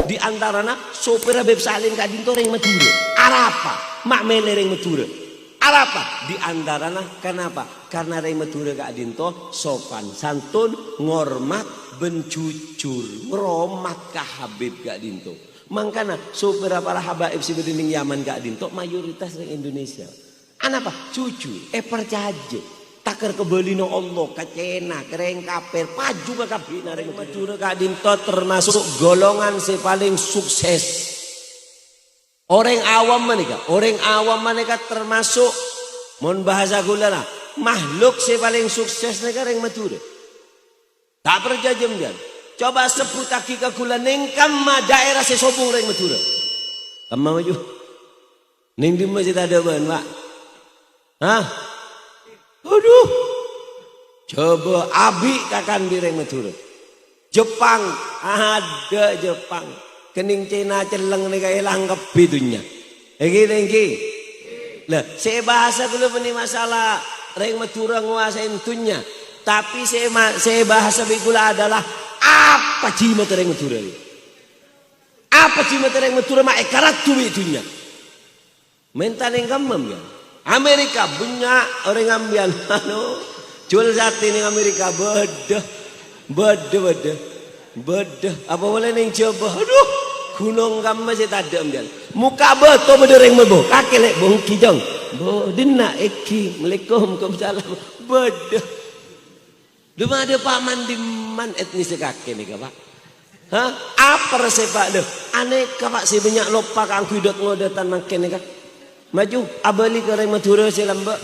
Di antarana sopir Habib Salim Kak Dinto reng Madura. Arapa mak mele reng Madura. Arapa di antarana kenapa? Karena reng Madura Kak Dinto sopan santun, ngormat, bencujur, ngoromat ka Habib Kak Dinto. Mangkana sopir para habaib sibening Yaman Kak Dinto mayoritas reng Indonesia. Anapa? Jujur, percaya. Takar kebelino Allah, kacena, kereng kaper, paju ke kabina reng Madura Kak Dinto termasuk golongan si paling sukses. Orang awam mereka termasuk mon bahasa gulana makhluk si paling sukses negara reng Madura. Tak perjajem kan. Coba sebut aki ke gula nengkam daerah si sobung reng Madura. Kamu maju. Ning di masjid ada ban, Pak. Hah? Aduh, coba abi kakan bireng Madura. Jepang ada Jepang. Kening Cina celeng nih kayak langgap bitunya. Egi. Lah, saya bahasa dulu ini masalah reng Madura nguasain tunya. Tapi saya bahasa bikula adalah apa cima reng Madura ini? Apa cima reng Madura mak ekarat tu bitunya. Mentan yang kamam ya. Amerika banyak orang ambil jual sate ning Amerika beda apa boleh ning coba aduh gunung kam masih tak ada ambil muka beto bedereng mebo kaki lek bong kijong bodina eki Assalamualaikum salam beda dema ada paman di man etnis kaki nih Pak. Hah apa resep Pak deh aneka Pak si banyak lupa kang kudot ngodetan makin nih Kak. Maju abali ke reng Madura si lembek.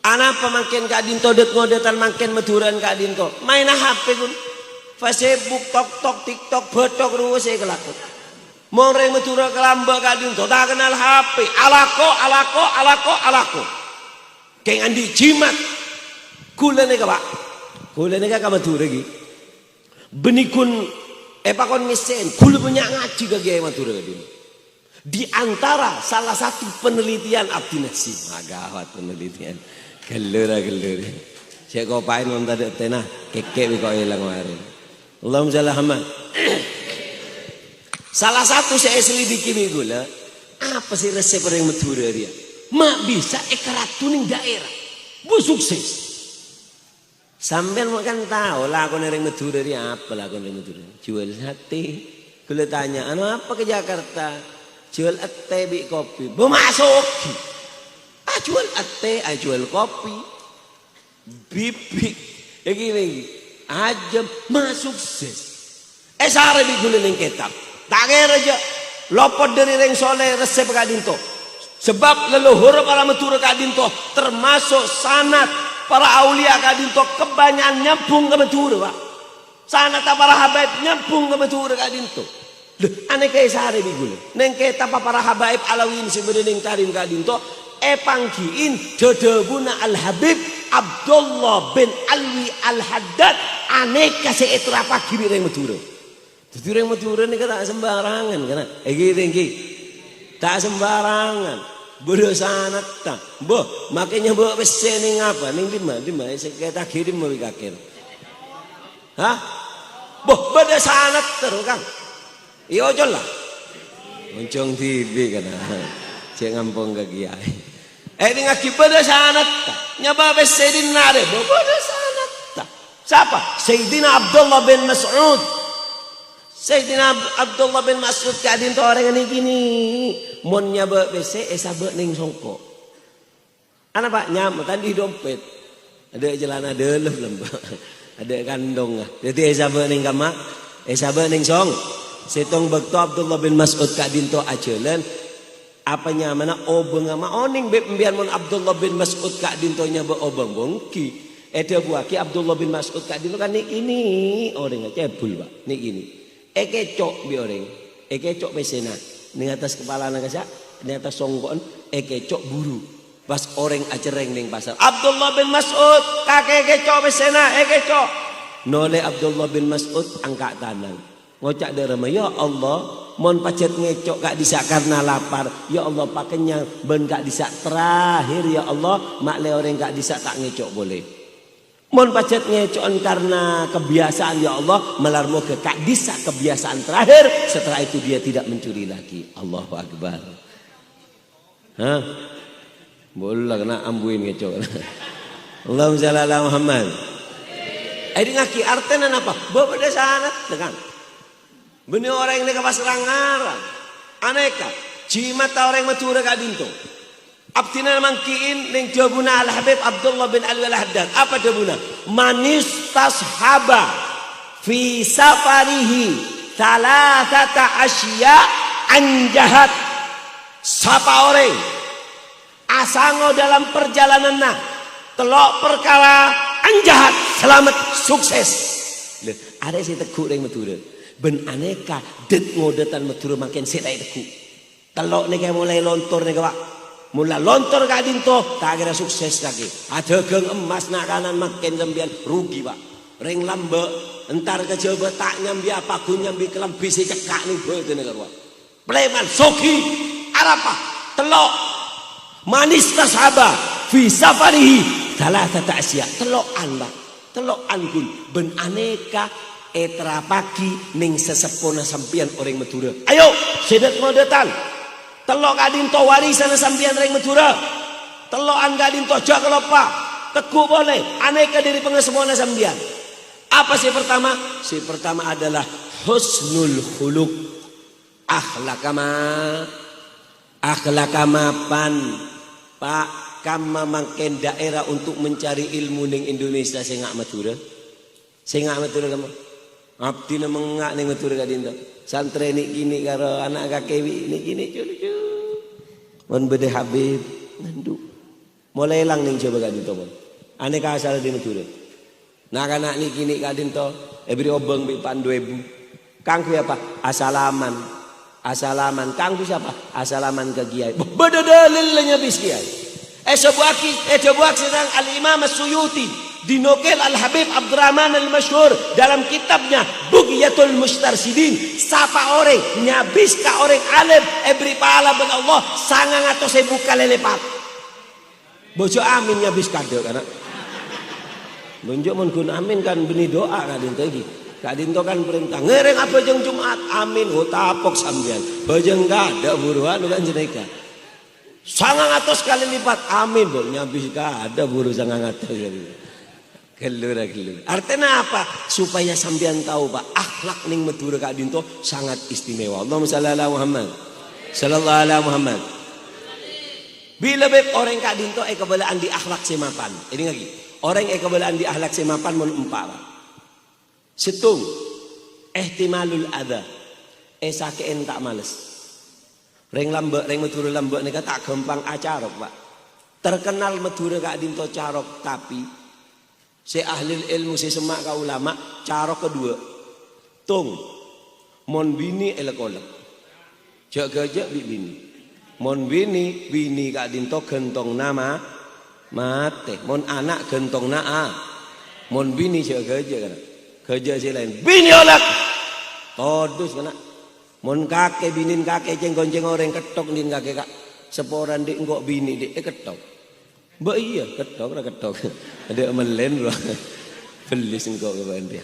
Anak pemakin Kak Dinto det ngodetan makin Maduran Kak Dinto. Main HP kun. Facebook, TikTok, betok ruwes saya kelakut. Mau reng Madura ke lembek Kak Dinto tak kenal HP. Alako. Kayak andi jimat. Kula nih Pak. Kula nih Kak Madura lagi. Benikun pakon ngesen. Kula punya ngaji ke Kiai Madura Kak. Di antara salah satu penelitian Abdi Nasim, agawat penelitian, gelur. Saya kau pain nonton tadi tenah, keke kau hilang kemarin. Allahumma sholli Muhammad. Salah satu saya selidiki gula, apa sih resep orang Madura dia? Mak bisa ekaratuning daerah, bu sukses. Sambil makan tahu lah aku orang Madura dia apa lah aku orang Madura? Jual sate. Gula tanya, anu apa ke Jakarta? Jual ate bi kopi, memasuki. Jual ate, jual kopi, bibik, lagi, aja masuk ses. Sare bi gulung kitab, tak kira aja. Lopot dari reng soleh resep Kak Dinto. Sebab leluhur para Madura Kak Dinto termasuk sanad para aulia Kak Dinto kebanyakan nyambung ke Madura Pak. Sanad para habaib nyambung ke Madura Kak Dinto. Aneh kayak sehari bigul neng kita para habaib alawin sebenarnya tarim Kak Dinto panggiin jodobuna al Habib Abdullah bin Alwi al Haddad aneh kasih itu apa kiri reng Madura. Jadi reng Madura ini tak sembarangan karena egi tak sembarangan berdosa anak tak makanya bawa pesen ning apa ning di mana kita kirim mau kakek. Hah berdosa anak terus Kang. Iya ojo lah. Moncong TV kan. Cek ngampung ke kiai. Ini ngakibat sanat. Nyaba besedin nare. Bobodo sanat. Siapa? Sayyidina Abdullah bin Mas'ud. Sayyidina Abdullah bin Mas'ud Kak Dinto orang ini gini. Mon nyaba bese sabe ning songko. Anak Pak nyam tadi dompet. Ada celana deleh lembah. Ada kandong. Jadi sabe ning kamar. Sabe ning song. Setong bekto Abdullah bin Mas'ud Kak Dinto ajalan apanya mana obeng ama oning biar mon Abdullah bin Mas'ud Kak Dinto nya be obeng bongki ada buaki Abdullah bin Mas'ud Kak Dinto kan ini orang cebul Pak nih ini kecok bi orang kecok pesena ning atas kepala nagasa ning atas songkon kecok buru pas orang acereng ning pasar Abdullah bin Mas'ud kakek kecok pesena kecok nole Abdullah bin Mas'ud angkat tangan ngocak derema ya Allah mon pacet ngecok gak disak karena lapar ya Allah pakainya ben gak disak terakhir ya Allah mak le orang gak disak tak ngecok boleh Mon pacet ngecoan karena kebiasaan ya Allah melarmo ke kadisa kebiasaan terakhir, setelah itu dia tidak mencuri lagi. Allahu Akbar. Hah? Boleh kena ambuin ngeco. Allahumma shalli ala Muhammad. Ini ngaki artinya apa? Bapak dah sana tekan. Benih orang yang pas rangaran. Aneka. Cimata orang matura kadinto. Abtina mangkiin ning jawabuna al Habib Abdullah bin Ali al-Haddad. Apa jawabuna? Manis tashaba fi safarihi thalathata asya anjahat. Sapa orang asango dalam perjalanan nah telok perkara anjahat selamat sukses. Ada si teguh ring matura. Ben aneka det ngodetan matura makin sedai teguh. Telok nih kayak mulai lontor nih kawak. Mula lontor kadinto tak kira sukses lagi. Ada geng emas nak kanan makin sembilan rugi pak. Ring lambe entar ke Jawa tak nyambi apa gun nyambi kelam bisi cekak nih boy itu negara. Preman soki arapa telok manis tasaba fi safarihi salah tata asya telokan pak telokan gun ben aneka etra pagi ning sesepona sampian orang Madura. Ayo sedet ngodetan. Telok kadinto warisan sampian ring Madura. Telokan kadinto jak kelopa. Teguh boleh. Aneka dari pengesemona sampian. Apa sih pertama? Si pertama adalah husnul khuluq. Akhlakama pan. Pak kama mangken daerah untuk mencari ilmu ning Indonesia sing ngak Madura. Sing ngak Madura kamu. Abdi na mengak ning Madura kadinto. Santre ni kini karo anak kakewi ni kini cucu. Mon bede Habib nandu. Mulai lang ning coba kadinto mon. Ane ka asal di Madura. Nak anak ni kini kadinto ebri obeng bi pandu ebu. Kang ku apa? Asalaman. Asalaman. Kang ku siapa? Asalaman ke kiai. Beda dalil nya bis kiai. Sebuaki sedang Al-Imam As-Suyuti dinukil Al-Habib Abdurrahman Al-Masyhur dalam kitabnya Bughyatul Mustarsidin. Sapa orang nyabis ka orang alim ebri pahala ben Allah 900.000 kali lipat. Bojo amin nyabis kado karena bonjo mun kun amin kan benih doa kadin tadi. Kadin to kan perintah ngereng apa jeung Jumat amin ho tapok sampean. Bojeng kada buruan kan jeneka. 900 kali lipat amin bol nyabis kada buru 900. Kelur. Artinya apa? Supaya sampean tahu pak, akhlak ning Madura Kak Dinto sangat istimewa. Allahumma shalli ala Muhammad. Sallallahu alaihi Muhammad. Bila beb orang Kak Dinto kebalaan di akhlak semapan. Ini lagi. Orang kebalaan di akhlak semapan mun empat. Setung ihtimalul adza. Sakeen tak males. Ring Madura lambek nika tak gampang acarok, Pak. Terkenal Madura Kak Dinto carok tapi si ahli ilmu si semak ka ulama carok kedua tung mon bini elek-olek jak-jak bini mon bini Kak Dinto gentong nama mate mon anak gentong naa mon bini jak-jak kan kerja si lain bini olek todus kana mon kakek binin kakek ceng-gonceng orang ketok din kakek kak seporan dik engkok bini dik ketok. Mbak iya ketok. Ada melen loh. Beli singkok keban dia.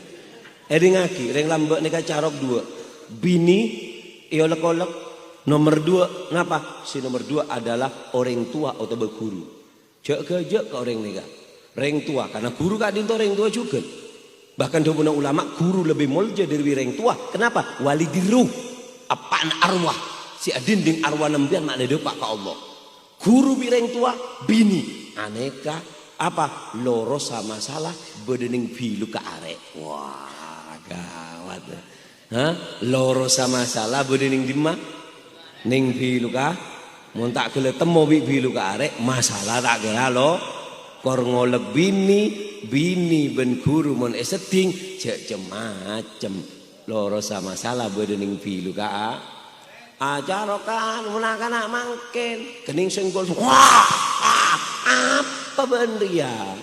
Ngaki, ring lambek nika carok dua. Bini iolek-olek. Nomor dua, ngapa? Si nomor dua adalah orang tua atau berguru. Jak ke orang nika. Ring tua karena guru Kak Dinto orang tua juga. Bahkan dua ulama guru lebih mulja dari orang tua. Kenapa? Wali diruh. Apaan arwah? Si adinding arwah nembian mak ada pak Allah. Guru bireng tua bini. Aneka apa loro sama salah bedening bilu ke arek. Wah gawat. Hah? Loro sama salah bedening dima ning bilu ka mun tak gele temo bilu ke arek masalah tak kira lo kor ngolek bini ben guru mun seding jek macem loro sama salah bedening bilu ka ajarokan munakan mangken kening senggol wah apa bener ya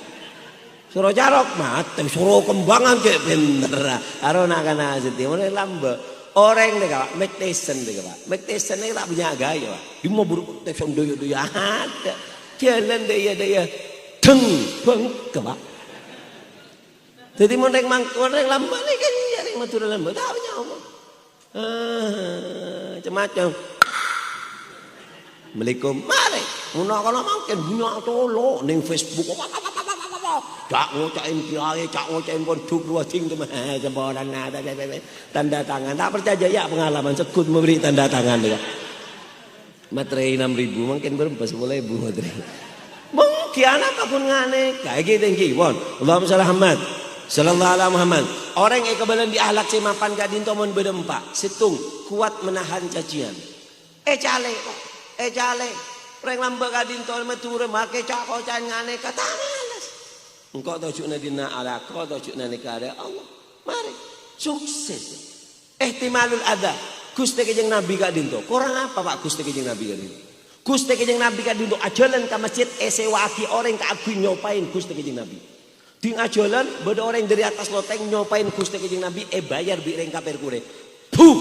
suruh jarok mati suruh kembangan kayak bener arona kana seti mulai lambe orang deh kak Mike Tyson deh kak Mike Tyson ini tak punya gaya pak dia mau buruk Tyson doyo ada jalan dia deng bang kak Jadi mau reng lambat ni kan reng Madura lambat tahu nyamuk. Macam-macam. Assalamualaikum. Mari. Muna kalau makin bunyi tolo ning Facebook. Cak ngocain kiai, cak ngocain pondok dua ting tu mah jempolan ada tanda tangan. Tak percaya ya pengalaman sekut memberi tanda tangan dia. Materai 6.000 mungkin berapa 10.000 materai. Mungkin apa pun ngane kayak gitu tinggi pon. Allahumma shalli Muhammad sallallahu alaihi Muhammad. Orang yang kebalan di ahlak semapan kadinto mon bedempak, situng kuat menahan cacian. Cale. Orang lamba kadinto mature make cak kocan ngane kata malas. Engkau tahu cukna dina ala, kau tahu cukna nikah Allah. Mari sukses. Ihtimalul ada. Gusti kejeng Nabi kak dinto. Korang apa Pak Gusti kejeng Nabi kak dinto? Gusti kejeng Nabi kak dinto ajalan ke masjid sewaki orang kak aku nyopain Gusti kejeng Nabi. Di ajalan beda orang dari atas loteng nyopain Gusti kejeng Nabi bayar bi reng kaper kure. Puh.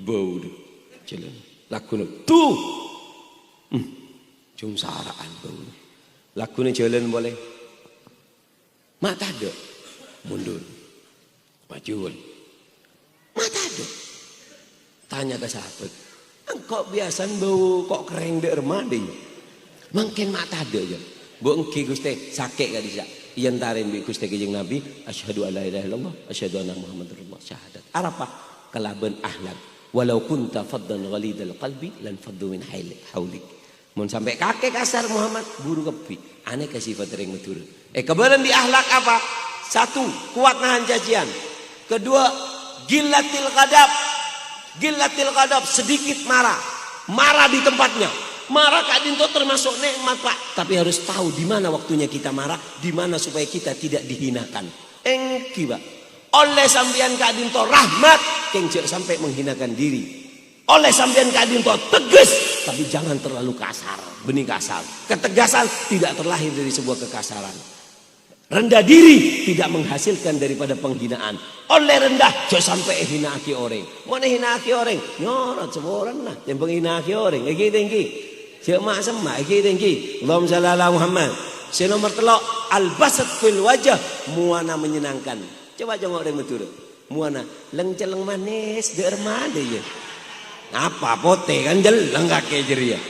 Bau deh. Jalan. Laku tuh. Cung saraan bau. Laku ni jalan boleh. Mata ada. Mundur. Maju. Mata ada. Tanya ke sahabat. Engkau biasa bau kok kering dek remadi. Mungkin mata ada je. Bu engki Gusti sakit gak bisa. Iyan tarin bi Gusti kejeng Nabi. Asyhadu alla ilaha illallah. Asyhadu anna Muhammadar Rasulullah. Syahadat. Arapa? Kelaban ahlak. Walau kunta faddan ghalidal qalbi lan faddu min haulik. Mun sampai kakek kasar Muhammad buru kepi. Aneh kasih sifat ring matur. Kebalan di ahlak apa? Satu, kuat nahan cacian. Kedua, gillatil ghadab. Gillatil ghadab, sedikit marah. Marah di tempatnya. Marah Kak Dinto termasuk nikmat Pak. Tapi harus tahu di mana waktunya kita marah, di mana supaya kita tidak dihinakan. Engki Pak. Oleh sampean Kak Dinto rahmat, kengcek sampai menghinakan diri. Oleh sampean Kak Dinto tegas, tapi jangan terlalu kasar, benih kasar. Ketegasan tidak terlahir dari sebuah kekasaran. Rendah diri tidak menghasilkan daripada penghinaan. Oleh rendah, jangan sampai hina aki orang. Mana hina aki orang? Nyorot seorang lah, yang penghina aki orang. Egi tinggi, semak semak, egi tinggi. Allahumma shalli ala Muhammad. Senomor telok albasat fil wajah, muana menyenangkan. Coba jengok orang betul. Muana leng-celeng manis, derma deh ya. Apa pote kan jeleng kaki jeria.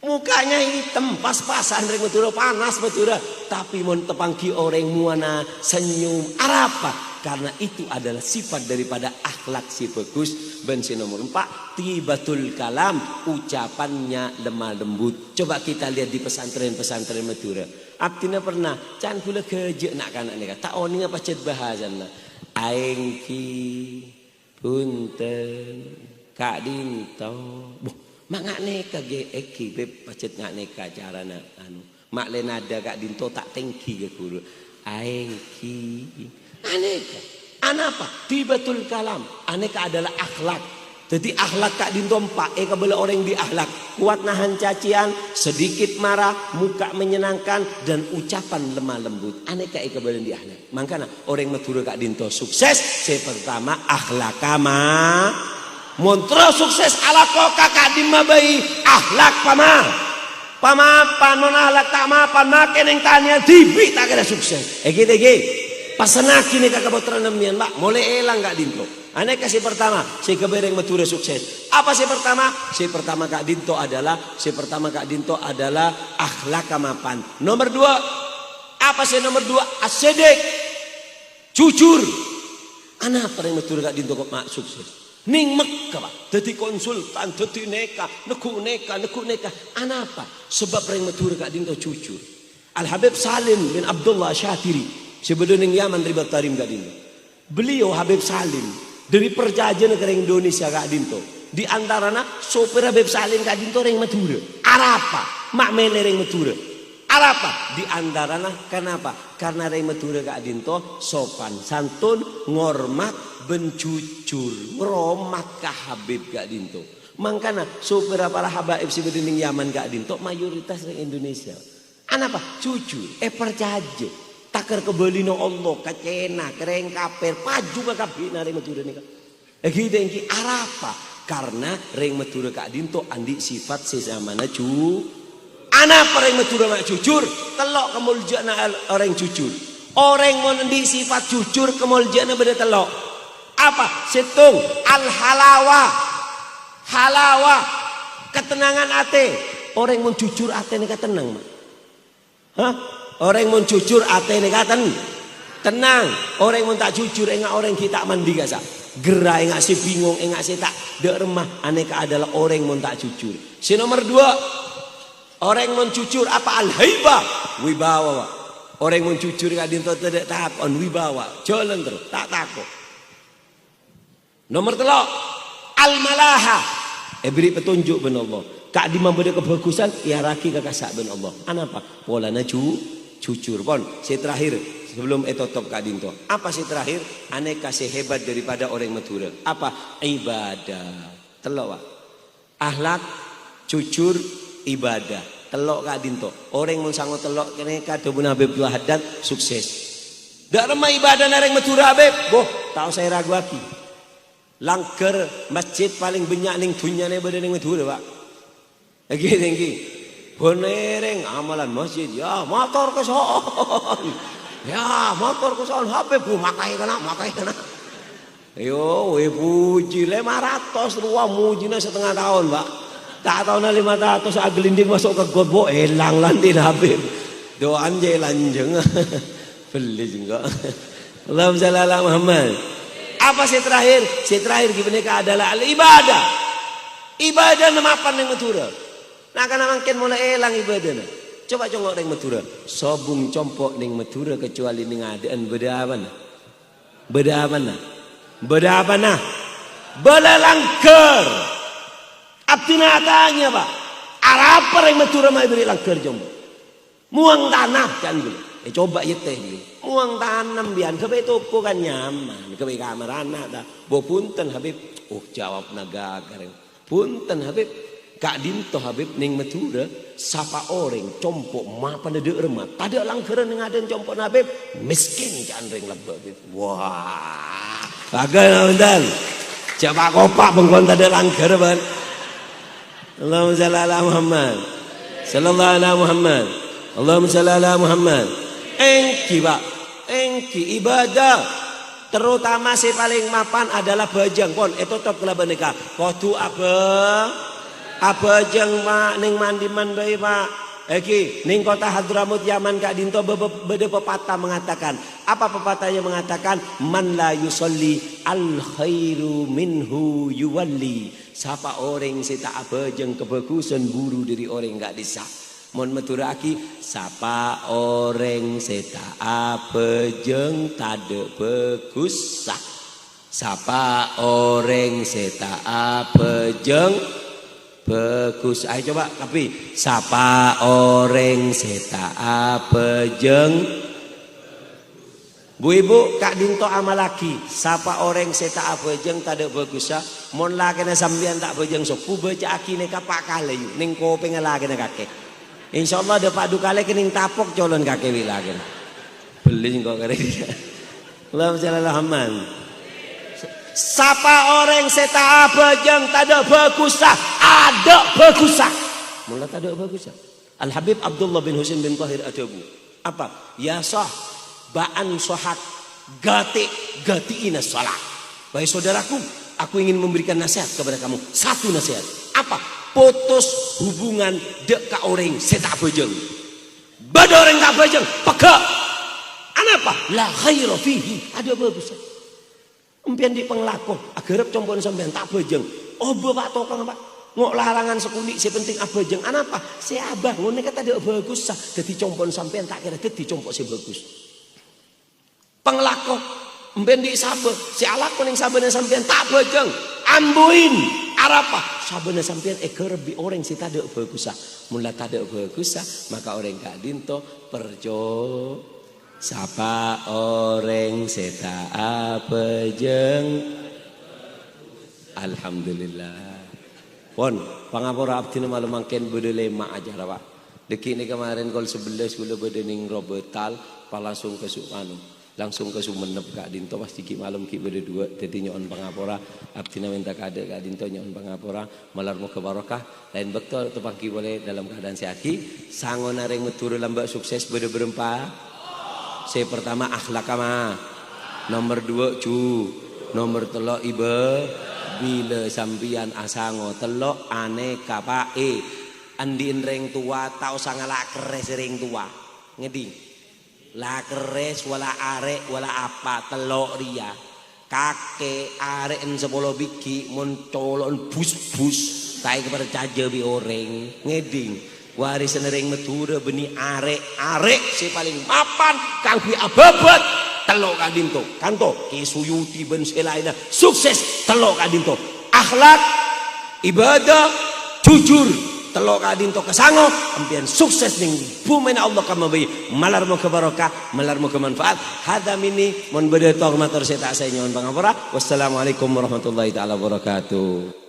Mukanya hitam pas-pasan ring betul panas betul. Tapi mon tepangki orang muana senyum. Apa? Karena itu adalah sifat daripada akhlak si bagus. Bensin nomor 4 tibatul kalam, ucapannya lemah lembut. Coba kita lihat di pesantren-pesantren Madura. Abdina pernah can kula keje nak kanak ni tak oni apa cet bahasan lah. Aengki punten Kak Dinto. Boh, mak ngak neka ge eki beb pacet ngak neka carana anu. Mak le nada Kak Dinto tak tengki ke guru. Aengki aneka. Anapa? Tibatul kalam. Aneka adalah akhlak. Jadi akhlak Kak Dinto 4 kabela orang di akhlak. Kuat nahan cacian, sedikit marah, muka menyenangkan dan ucapan lemah lembut. Aneka kabela di akhlak. Makanya orang Madura Kak Dinto sukses. Saya pertama akhlak kama. Montro sukses ala koka Kak Dimma bayi akhlak pama. Pamapan non akhlak tak mapan makin yang tanya tibi tak kena sukses. Egi. Pasanaki ni kakak botra nemian Pak, mulai elang Kak Dinto. Aneh kasih pertama, si kebereng Madura sukses. Apa si pertama? Si pertama Kak Dinto adalah akhlak kamapan. Nomor 2, apa sih nomor 2? Asedek, jujur. Anak apa yang Madura Kak Dinto kok mak sukses? Ning Mekah Pak, jadi konsultan, jadi neka, neku neka. Anak apa? Sebab yang Madura Kak Dinto jujur. Al Habib Salim bin Abdullah Syatiri. Sebelum Yaman ribat tarim Kak Dinto. Beliau Habib Salim dari perjanjian negara Indonesia Kak Dinto. Di antaranya sopir Habib Salim Kak Dinto orang Madura. Arapa? Mak mele orang Madura. Arapa? Di antaranya kenapa? Karena orang Madura Kak Dinto sopan, santun, ngormat, bencujur, ngoromat ke Habib Kak Dinto. Makanya sopir para Habib sebelum Yaman Kak Dinto mayoritas orang Indonesia. Anapa? Jujur, percaya. Takar kebelino Allah kacena kereng kaper paju ke kabina reng Madura nika. Gitu engki arapa? Karena reng Madura Kak Dinto andi sifat sesamana Ana orang Madura mak jujur, telok kemuljana orang jujur. Orang mondi sifat jujur kemuljana beda telok. Apa? Situng al-halawa. Halawa, ketenangan ate. Orang mau jujur ate nih tenang, mak. Hah? Orang mau jujur ate nih tenang. Orang mau tak jujur enggak orang kita mandi gak sah. Gerak enggak si bingung enggak si tak dek remah. Aneka adalah orang mau tak jujur. Si nomor 2, orang mau jujur apa al-haibah, wibawa. Orang mau jujur enggak dinto tidak takon wibawa, jalan terus tak takut. Nomor 3, al-malaha. Beri petunjuk ben Allah. Kak di memberi kebagusan ya raki kakasak ben Allah. Anapa? Polana jujur pon. Si terakhir sebelum etotop Kak Dinto. Apa si terakhir? Ane kasih hebat daripada orang Madura. Apa? Ibadah. Telok Pak. Akhlak, jujur, ibadah. Telok Kak Dinto. Orang mun sango telok kene kadobun Habib Haddad sukses. Dak remah ibadah nareng Madura Habib. Boh, tahu saya ragu lagi. Langker masjid paling banyak ning dunyane beda ning Madura, Pak. Lagi tinggi. Bonereng amalan masjid ya motor keson. Ya motor keson Habib makai kena. Yo we puji 500 ruang mujina setengah tahun, Pak. Tak tahu na 500 agelinding masuk ke gobo elang landin Habib. Doan je lanjeng. Beli juga. Allahumma shalli ala Muhammad. Apa si terakhir? Si terakhir gimana adalah al-ibadah. Ibadah namapan yang Madura. Nah karena makin mulai elang ibadah. Coba congok yang Madura. Sobung compok yang Madura kecuali ning adaan beda apa nah? Beda apa nah? Belalangker. Abdina tanya Pak. Arapa yang Madura mai beri langker jombok. Muang tanah kan gitu. Coba ya teh gitu. Muang tanam bian kebe toko kan nyaman, kebe kamar anak dah. Bo punten Habib, jawab naga gareng. Punten Habib, Kak Dinto Habib ning Madura, sapa orang compok mapan de remah. Tada langkeren ning aden compok Habib, miskin jan ring lebet. Wah, bagal bentar. Coba kopak bengkon tada langker ban. Allahumma shalli ala Muhammad. Sallallahu ala Muhammad. Allahumma shalli ala Muhammad. Engki Pak, engki ibadah terutama si paling mapan adalah bajang pon itu top kelaban nikah kodu abajang Pak ning mandiman bae Pak Eki ning kota Hadramut Yaman Kak Dinto beda pepatah mengatakan apa pepatahnya mengatakan man la yusolli al khairu minhu yuwalli siapa orang si tak abajang kebagusan guru dari orang enggak bisa. Mon meturaki sapa orang seta apejeng tade bagus sak. Sapa orang seta apejeng bagus. Ayo coba tapi sapa orang seta apejeng. Bu ibu Kak Dinto amalaki sapa orang seta apejeng tade bagus sak. Mon la kena sambian tak bejeng sok ku baca akine kapak kale ning kopeng la kena kakek. Insyaallah ada Pak Dukale kening tapok colon kakek wilagen. Beli kok kare dia. Allahumma shalli ala Muhammad. Sapa orang seta abajang tada bagusah, ada bagusah. Mula tada bagusah. Al Habib Abdullah bin Husain bin Tahir Adabu. Apa? Ya sah ba'an sohat gatiina salat. Wahai saudaraku, aku ingin memberikan nasihat kepada kamu. Satu nasihat. Apa? Putus hubungan dek ka orang seta bajeng. Bada orang tak bajeng, peka. Anapa? La khaira fihi. Ada bagus. Empian di penglako, agarep compon sampean tak bajeng. Oh bapak tokang Pak. Ngok larangan sekuli, si penting abajeng. Anapa? Si abah ngene kata dek bagus sah. Dadi compon sampean tak kira dadi compok si bagus. Penglako empian di sabe, si alak kuning sabene sampean tak bajeng. Ambuin. Arapa sabana sampean ekerbi orang si tada bagus mula tada bagus maka orang Kak Dinto perjo sapa orang seta apejeng alhamdulillah pon pangapura abdina malam mangken bede lema aja Pak deki ini kemarin kol 11 kula bede ning Robetal langsung ke Sukanu langsung ke Sumenep Kak Dinto pasti ki malam ki berdua jadi nyon pangapora abdina minta kade Kak Dinto nyon pangapora malar mau ke barokah lain betul tepang ki boleh dalam keadaan seaki sangon nareng meturu lambak sukses berempat. Saya pertama akhlak ama nomor 2 nomor 3 ibe bila sampian asango telok aneka pae andin reng tua tau sangalak keres reng tua ngeding la keres wala arek wala apa telok ria kakek arek en 10 biki mon colon bus tai kepada caja bi oreng ngeding waris nereng metura beni arek si paling mapan kang bi ababat telok Kak Dinto kanto ki suyuti ben selaina sukses telok Kak Dinto akhlak ibadah jujur telok Kak Dinto kesango ampian sukses ning bumen Allah kamabai malar mo kebarokah malar mo kemanfaat hadam ini mon beda tor matur saya tak saya nyon pangapura wassalamualaikum warahmatullahi taala wabarakatuh.